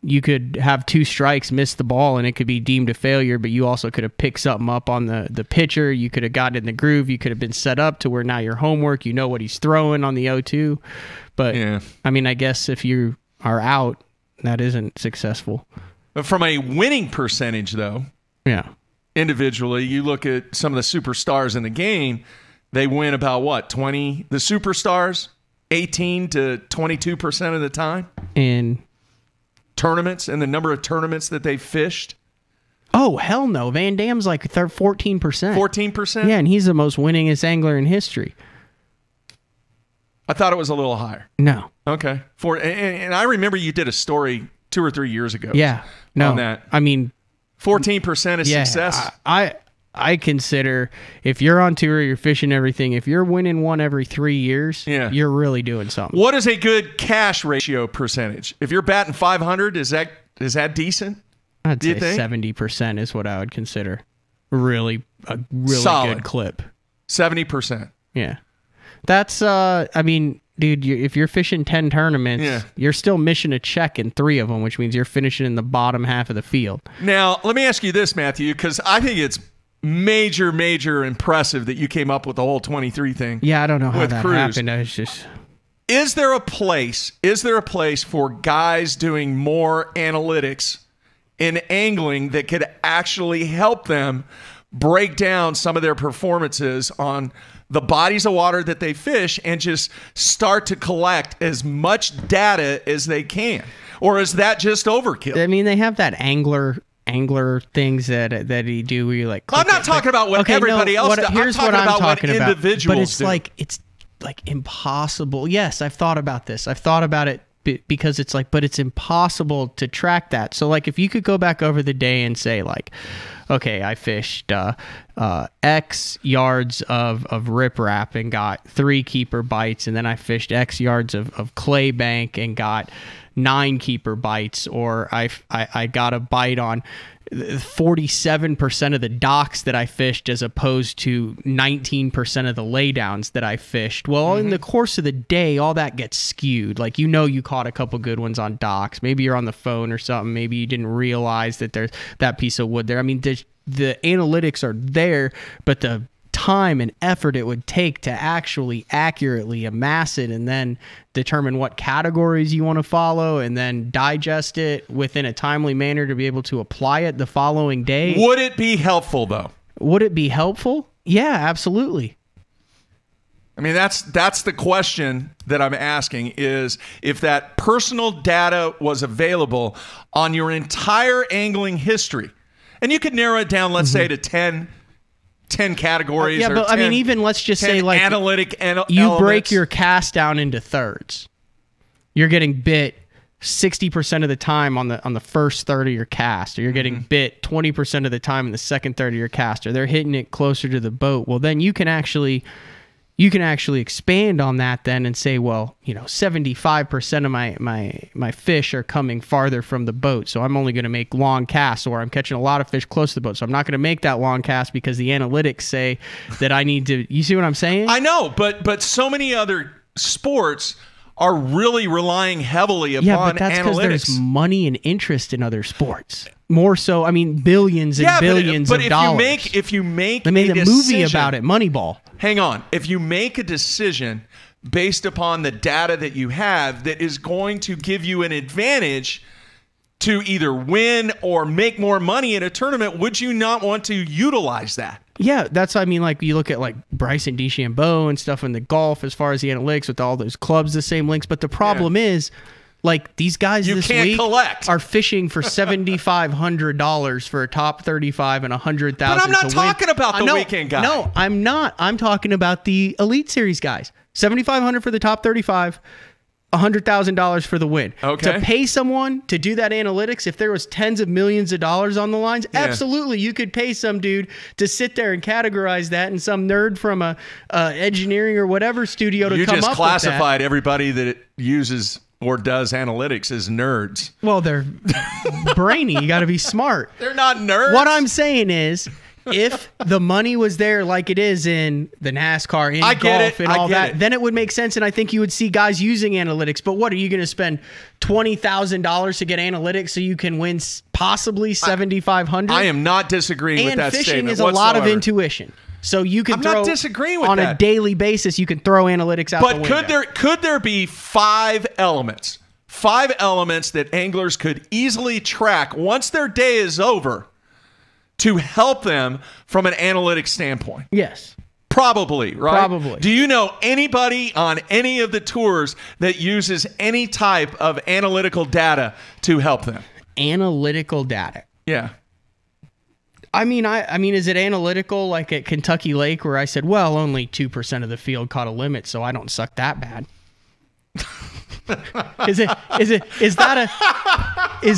you could have 2 strikes, miss the ball, and it could be deemed a failure. But you also could have picked something up on the pitcher. You could have gotten in the groove. You could have been set up to where now your homework. You know what he's throwing on the 0-2. But yeah. I mean, I guess if you are out, that isn't successful. But from a winning percentage, though. Yeah. Individually, you look at some of the superstars in the game, they win about what, 20? The superstars, 18 to 22% of the time in tournaments and the number of tournaments that they fished. Oh, hell no. Van Dam's like 14%. 14%? Yeah, and he's the most winningest angler in history. I thought it was a little higher. No. Okay. And I remember you did a story 2 or 3 years ago. Yeah. No. On that. I mean, 14% is success. I consider if you're on tour, you're fishing everything. If you're winning one every 3 years, you're really doing something. What is a good cash ratio percentage? If you're batting 500, is that decent? I'd say 70% is what I would consider a really solid good clip. 70%. Yeah. That's I mean, dude, if you're fishing 10 tournaments, you're still missing a check in 3 of them, which means you're finishing in the bottom half of the field. Now, let me ask you this, Matthew, because I think it's major impressive that you came up with the whole 23 thing. Yeah, I don't know how with that Cruz. happened. I was just... Is there a place for guys doing more analytics in angling that could actually help them break down some of their performances on the bodies of water that they fish and just start to collect as much data as they can? Or is that just overkill? I mean, they have that angler things that he do where you like. I'm not talking about what everybody else does. Here's I'm talking about what individuals but it's do. it's like impossible. Yes, I've thought about this. I've thought about it because it's like, but it's impossible to track that. So like, if you could go back over the day and say like, okay, I fished X yards of riprap and got 3 keeper bites, and then I fished X yards of clay bank and got 9 keeper bites, or I got a bite on 47% of the docks that I fished as opposed to 19% of the laydowns that I fished. Well, in the course of the day, all that gets skewed. Like, you caught a couple good ones on docks. Maybe you're on the phone or something. Maybe you didn't realize that there's that piece of wood there. I mean, the analytics are there, but the time and effort it would take to actually accurately amass it and then determine what categories you want to follow and then digest it within a timely manner to be able to apply it the following day. Would it be helpful, though? Would it be helpful? Yeah, absolutely. I mean, that's the question that I'm asking, is if that personal data was available on your entire angling history, and you could narrow it down, let's say, to 10 categories. Yeah, or but 10, I mean, even let's just say like analytic you elements. break your cast down into thirds. You're getting bit 60% of the time on the first third of your cast, or you're getting bit 20% of the time in the second third of your cast, or they're hitting it closer to the boat. Well, then you can actually expand on that then and say, well, 75% of my fish are coming farther from the boat, so I'm only going to make long casts, or I'm catching a lot of fish close to the boat, so I'm not going to make that long cast because the analytics say that I need to. You see what I'm saying? I know, but so many other sports are really relying heavily upon but that's because analytics. There's money and interest in other sports. More so, I mean, billions and billions but of if dollars. If you make they made a movie decision about it, Moneyball. Hang on. If you make a decision based upon the data that you have that is going to give you an advantage to either win or make more money in a tournament, would you not want to utilize that? Yeah, that's, I mean, like you look at like Bryson DeChambeau and stuff in the golf as far as the analytics with all those clubs, the same links. But the problem is, like, these guys this week are fishing for $7,500 for a top 35 and $100,000. But I'm not talking about the weekend guy. No, I'm not. I'm talking about the Elite Series guys. $7,500 for the top 35, $100,000 for the win. Okay. To pay someone to do that analytics, if there was tens of millions of dollars on the lines, absolutely, you could pay some dude to sit there and categorize that, and some nerd from a engineering or whatever studio to come up with that. You just classified everybody that uses or does analytics as nerds. Well, they're brainy. You got to be smart. They're not nerds. What I'm saying is, if the money was there like it is in the NASCAR, in golf, and all that, then it would make sense, and I think you would see guys using analytics. But what, are you going to spend $20,000 to get analytics so you can win possibly $7,500? I am not disagreeing with that statement. And fishing is a lot of intuition. So you can not disagreeing with on that. A daily basis, you can throw analytics out the window. But could there be 5 elements that anglers could easily track once their day is over to help them from an analytics standpoint? Yes. Probably, right? Probably. Do you know anybody on any of the tours that uses any type of analytical data to help them? Analytical data. Yeah. I mean, is it analytical like at Kentucky Lake where I said, well, only 2% of the field caught a limit, so I don't suck that bad? Is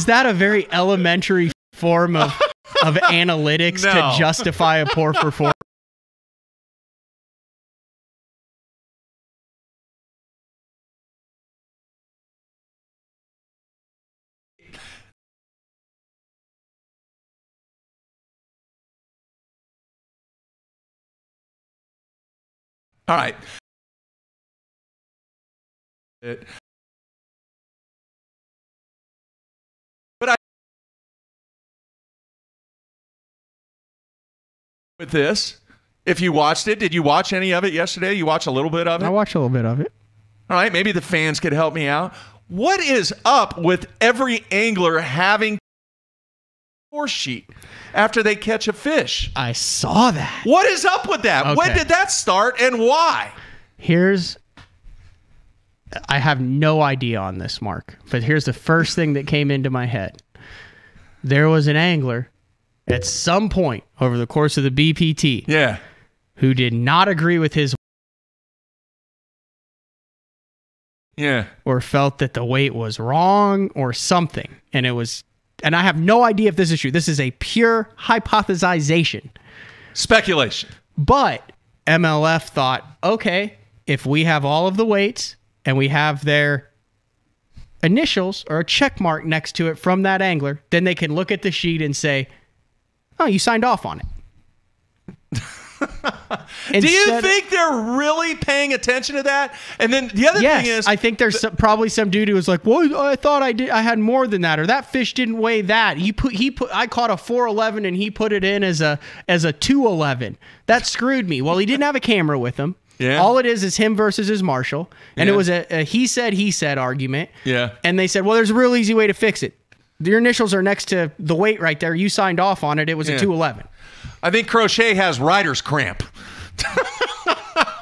that a very elementary form of analytics to justify a poor performance? All right. But with this. If you watched it, did you watch any of it yesterday? You watch a little bit of it? I watched a little bit of it. All right, maybe the fans could help me out. What is up with every angler having a score sheet after they catch a fish? I saw that. What is up with that? Okay. When did that start and why? I have no idea on this, Mark, but here's the first thing that came into my head. There was an angler at some point over the course of the BPT who did not agree with his or felt that the weight was wrong or something. And I have no idea if this is true. This is a pure hypothesization. Speculation. But MLF thought, okay, if we have all of the weights and we have their initials or a check mark next to it from that angler, then they can look at the sheet and say, oh, you signed off on it. Do you think they're really paying attention to that? And then the other thing is, I think there's probably some dude who was like, well, I thought I had more than that, or that fish didn't weigh that. I caught a 411 and he put it in as a 211. That screwed me. Well, he didn't have a camera with him. Yeah. All it is him versus his marshal. And it was a he said argument. Yeah. And they said, well, there's a real easy way to fix it. Your initials are next to the weight right there. You signed off on it. It was a 211. I think Crochet has rider's cramp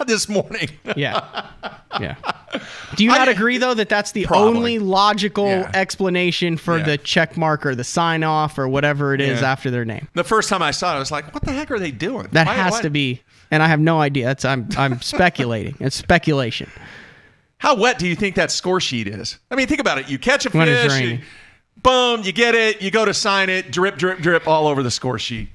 this morning. Yeah. Do you not agree, though, that that's the only logical explanation for the check mark or the sign off or whatever it is after their name? The first time I saw it, I was like, what the heck are they doing? That has to be, and I have no idea. I'm speculating. It's speculation. How wet do you think that score sheet is? I mean, think about it. You catch a When it's fish, raining. boom, you get it, you go to sign it, drip, drip, drip all over the score sheet.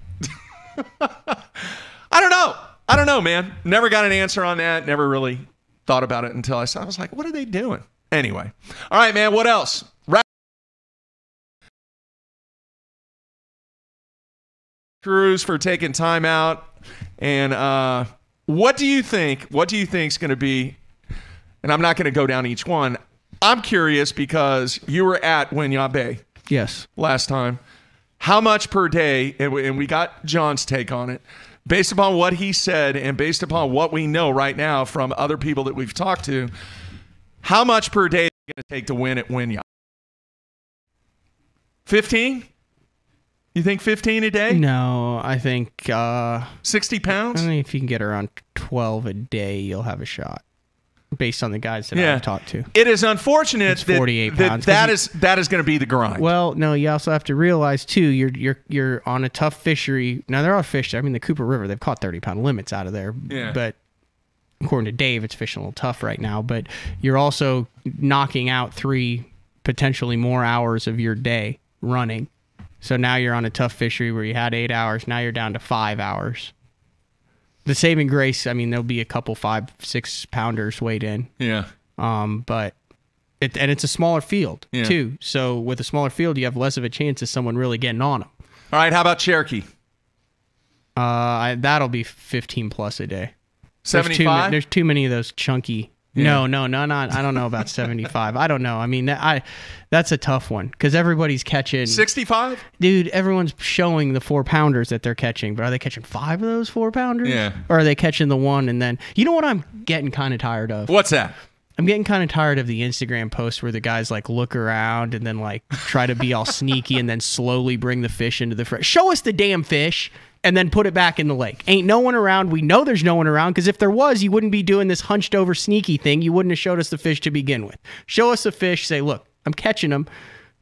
I don't know, man. Never got an answer on that. Never really thought about it until I saw it. I was like, what are they doing? Anyway. All right, man, what else? Cruz for taking time out. And what do you think? What do you think is going to be? And I'm not going to go down each one. I'm curious because you were at Winyah Bay. Yes. Last time. How much per day? And we got John's take on it. Based upon what he said and based upon what we know right now from other people that we've talked to, how much per day is it going to take to win at Winyah? 15? You think 15 a day? No, I think 60 pounds? I think if you can get around 12 a day, you'll have a shot. Based on the guys that I've talked to. It is unfortunate 48 pounds. that is going to be the grind. Well, no, you also have to realize too, you're on a tough fishery. Now there are fish. I mean, the Cooper River, they've caught 30-pound limits out of there. Yeah. But according to Dave, it's fishing a little tough right now. But you're also knocking out 3 potentially more hours of your day running. So now you're on a tough fishery where you had 8 hours. Now you're down to 5 hours. The saving grace, I mean, there'll be a couple 5-6 pounders weighed in. Yeah. But it's a smaller field too. So with a smaller field, you have less of a chance of someone really getting on them. All right. How about Cherokee? That'll be 15 plus a day. 75? There's too many of those chunky. Yeah. No, not. I don't know about 75. I don't know. I mean, that's a tough one because everybody's catching 65. Dude, everyone's showing the 4-pounders that they're catching, but are they catching 5 of those 4-pounders? Yeah. Or are they catching the one and then? You know what I'm getting kind of tired of? What's that? I'm getting kind of tired of the Instagram posts where the guys like look around and then like try to be all sneaky and then slowly bring the fish into the front. Show us the damn fish. And then put it back in the lake. Ain't no one around. We know there's no one around because if there was, you wouldn't be doing this hunched over sneaky thing. You wouldn't have showed us the fish to begin with. Show us the fish. Say, look, I'm catching them.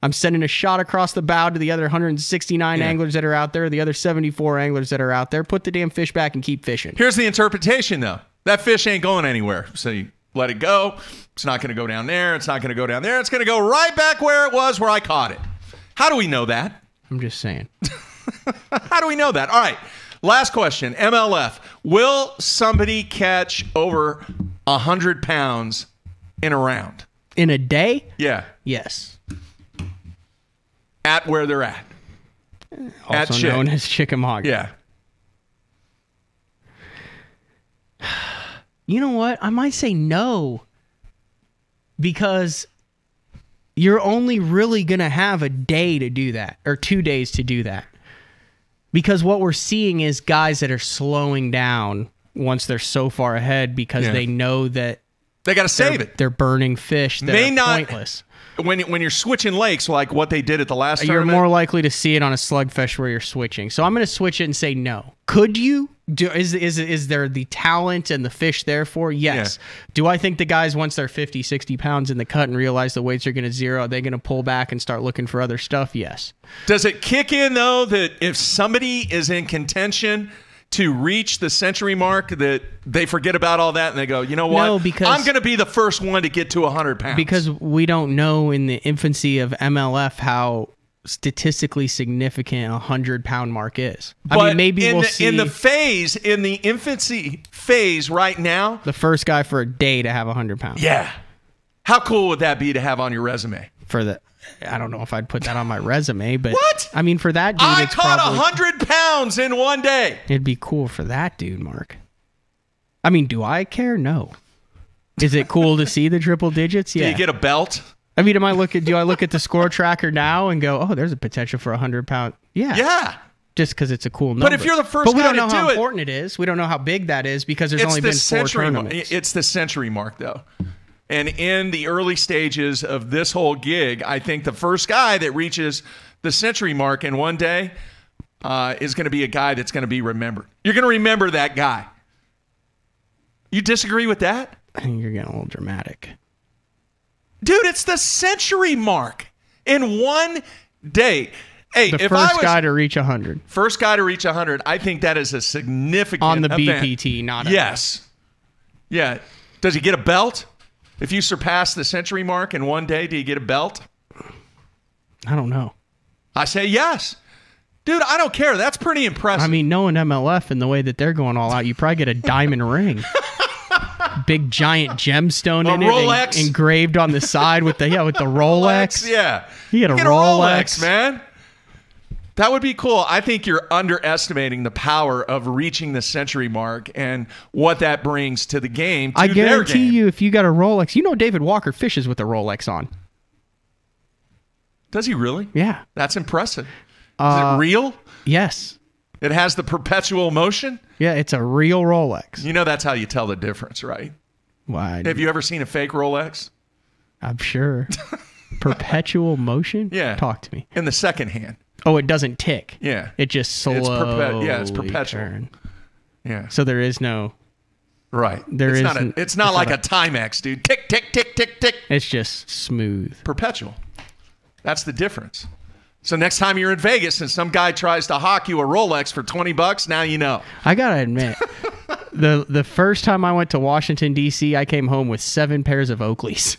I'm sending a shot across the bow to the other 169 anglers that are out there, the other 74 anglers that are out there. Put the damn fish back and keep fishing. Here's the interpretation, though. That fish ain't going anywhere. So you let it go. It's not going to go down there. It's not going to go down there. It's going to go right back where it was where I caught it. How do we know that? I'm just saying. How do we know that? All right. Last question. MLF. Will somebody catch over 100 pounds in a round? In a day? Yeah. Yes. At where they're at. Also known as Chickamauga. Yeah. You know what? I might say no. Because you're only really going to have a day to do that. Or 2 days to do that. Because what we're seeing is guys that are slowing down once they're so far ahead because they know that they got to save it. They're burning fish that are pointless. When you're switching lakes, like what they did at the last you're tournament, more likely to see it on a slugfish where you're switching. So I'm going to switch it and say no. Could you? Is there the talent and the fish there for? Yes. Yeah. Do I think the guys, once they're 50, 60 pounds in the cut and realize the weights are going to zero, are they going to pull back and start looking for other stuff? Yes. Does it kick in, though, that if somebody is in contention to reach the century mark, that they forget about all that and they go, you know what? No, because I'm going to be the first one to get to 100 pounds. Because we don't know in the infancy of MLF how statistically significant 100-pound mark is. But I mean, maybe we'll see in the infancy phase right now, the first guy for a day to have 100 pounds. Yeah. How cool would that be to have on your resume? I don't know if I'd put that on my resume, but what? I mean, for that dude, I caught 100 pounds in one day. It'd be cool for that dude, Mark. I mean, do I care? No. Is it cool to see the triple digits? Yeah. Do you get a belt? I mean, do I look at the score tracker now and go, oh, there's a potential for 100 pound? Yeah. Yeah. Just because it's a cool number. But if you're the first guy to do it. But we don't know how important it is. We don't know how big that is because there's only been 4 tournaments. It's the century mark, though. And in the early stages of this whole gig, I think the first guy that reaches the century mark in one day is going to be a guy that's going to be remembered. You're going to remember that guy. You disagree with that? I think you're getting a little dramatic. Dude, it's the century mark in one day. Hey, the first guy to reach 100. First guy to reach 100. I think that is a significant on the event. BPT, not yes. Yeah. Does he get a belt? If you surpass the century mark in one day, do you get a belt? I don't know. I say yes. Dude, I don't care. That's pretty impressive. I mean, knowing MLF and the way that they're going all out, you probably get a diamond ring. Big giant gemstone in Rolex. It engraved on the side with the Rolex. Yeah. You get a Rolex, man. That would be cool. I think you're underestimating the power of reaching the century mark and what that brings to the game. I guarantee you, if you got a Rolex, you know David Walker fishes with a Rolex on. Does he really? Yeah. That's impressive. Is it real? Yes. It has the perpetual motion? Yeah, it's a real Rolex. You know that's how you tell the difference, right? Why? Have you ever seen a fake Rolex? I'm sure. Perpetual motion? Yeah. Talk to me. In the second hand. Oh, it doesn't tick. Yeah. It just slowly it's perpetual. turn. Yeah. So there is no... Right. It's not like a Timex, dude. Tick, tick, tick, tick, tick. It's just smooth. Perpetual. That's the difference. So next time you're in Vegas and some guy tries to hawk you a Rolex for $20, now you know. I got to admit, the first time I went to Washington, D.C., I came home with 7 pairs of Oakleys.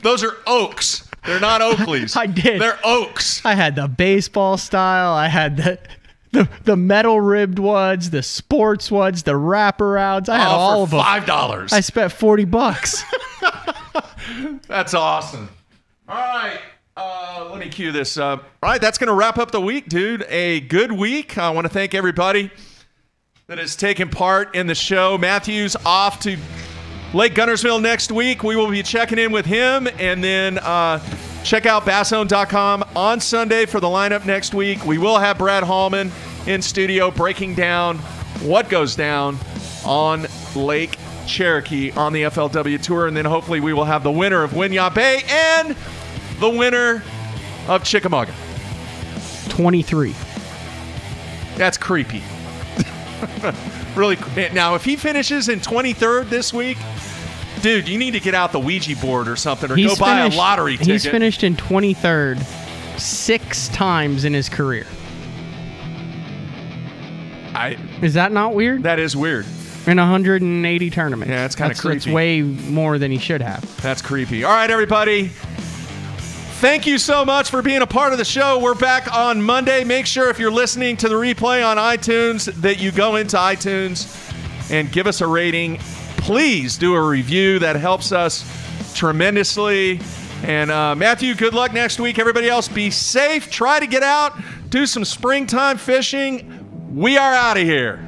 Those are Oaks. They're not Oakleys. I did. They're Oaks. I had the baseball style. I had the metal ribbed ones, the sports ones, the wraparounds. I had all of them. $5. I spent $40. That's awesome. All right. Let me cue this up. All right, that's going to wrap up the week, dude. A good week. I want to thank everybody that has taken part in the show. Matthew's off to Lake Gunnersville next week. We will be checking in with him. And then check out basshone.com on Sunday for the lineup next week. We will have Brad Hallman in studio breaking down what goes down on Lake Cherokee on the FLW Tour. And then hopefully we will have the winner of Winyah Bay and the winner of Chickamauga. 23. That's creepy. Really. Now, if he finishes in 23rd this week, dude, you need to get out the Ouija board or something, or go buy a lottery ticket. He's finished in 23rd 6 times in his career. Is that not weird? That is weird. In 180 tournaments. Yeah, that's kind of creepy. That's way more than he should have. That's creepy. All right, everybody. Thank you so much for being a part of the show. We're back on Monday. Make sure if you're listening to the replay on iTunes that you go into iTunes and give us a rating. Please do a review. That helps us tremendously. And Matthew, good luck next week. Everybody else, be safe. Try to get out. Do some springtime fishing. We are out of here.